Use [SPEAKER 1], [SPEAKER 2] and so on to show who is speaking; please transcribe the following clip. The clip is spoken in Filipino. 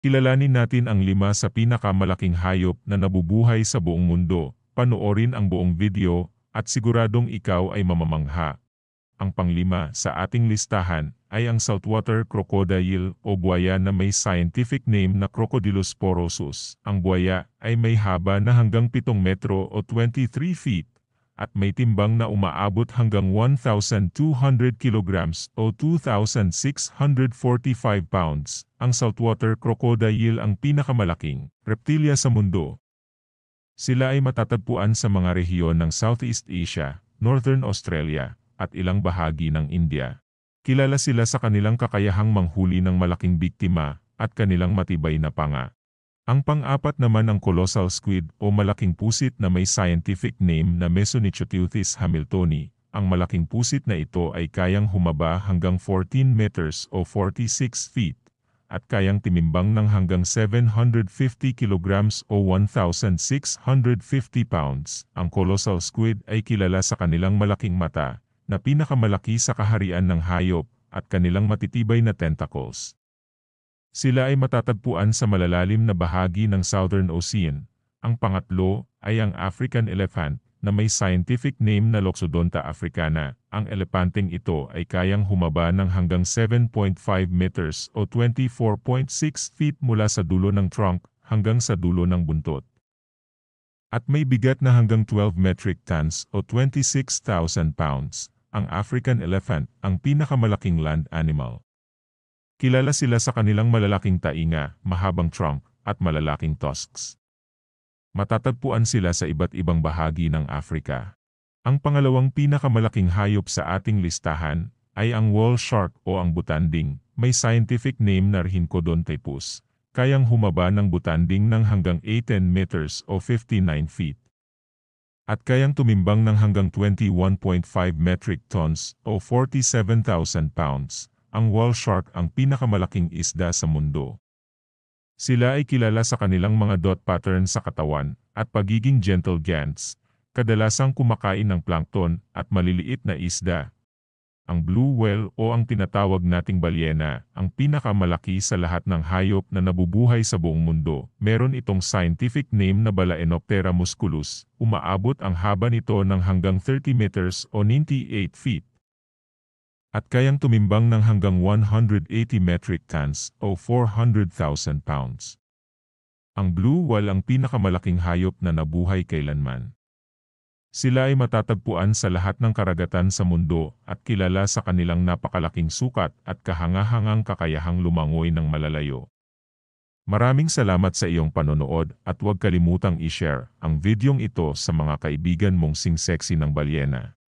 [SPEAKER 1] Kilalanin natin ang 5 sa pinakamalaking hayop na nabubuhay sa buong mundo. Panoorin ang buong video at siguradong ikaw ay mamamangha. Ang panglima sa ating listahan ay ang saltwater crocodile o buwaya na may scientific name na Crocodylus porosus. Ang buwaya ay may haba na hanggang 7 metro o 23 feet at may timbang na umaabot hanggang 1,200 kilograms o 2,645 pounds. Ang saltwater crocodile ang pinakamalaking reptilya sa mundo. Sila ay matatagpuan sa mga rehiyon ng Southeast Asia, Northern Australia, at ilang bahagi ng India. Kilala sila sa kanilang kakayahang manghuli ng malaking biktima at kanilang matibay na panga. Ang pang-apat naman ang colossal squid o malaking pusit na may scientific name na Mesonychioteuthis hamiltoni. Ang malaking pusit na ito ay kayang humaba hanggang 14 meters o 46 feet at kayang timimbang ng hanggang 750 kilograms o 1,650 pounds. Ang colossal squid ay kilala sa kanilang malaking mata na pinakamalaki sa kaharian ng hayop at kanilang matitibay na tentacles. Sila ay matatagpuan sa malalalim na bahagi ng Southern Ocean. Ang pangatlo ay ang African elephant na may scientific name na Loxodonta africana. Ang elepanteng ito ay kayang humaba ng hanggang 7.5 meters o 24.6 feet mula sa dulo ng trunk hanggang sa dulo ng buntot. At may bigat na hanggang 12 metric tons o 26,000 pounds. Ang African elephant ang pinakamalaking land animal. Kilala sila sa kanilang malalaking tainga, mahabang trunk, at malalaking tusks. Matatagpuan sila sa iba't ibang bahagi ng Africa. Ang pangalawang pinakamalaking hayop sa ating listahan ay ang whale shark o ang butanding, may scientific name na Rhincodon typus. Kayang humaba ng butanding ng hanggang 18 meters o 59 feet. At kayang tumimbang ng hanggang 21.5 metric tons o 47,000 pounds. Ang whale shark ang pinakamalaking isda sa mundo. Sila ay kilala sa kanilang mga dot pattern sa katawan at pagiging gentle giants, kadalasang kumakain ng plankton at maliliit na isda. Ang blue whale o ang tinatawag nating balyena, ang pinakamalaki sa lahat ng hayop na nabubuhay sa buong mundo. Meron itong scientific name na Balaenoptera musculus. Umaabot ang haba nito ng hanggang 30 meters o 98 feet. At kayang tumimbang ng hanggang 180 metric tons o 400,000 pounds. Ang blue whale ang pinakamalaking hayop na nabuhay kailanman. Sila ay matatagpuan sa lahat ng karagatan sa mundo at kilala sa kanilang napakalaking sukat at kahangahangang kakayahang lumangoy ng malalayo. Maraming salamat sa iyong panonood at huwag kalimutang i-share ang videong ito sa mga kaibigan mong sing-sexy ng balyena.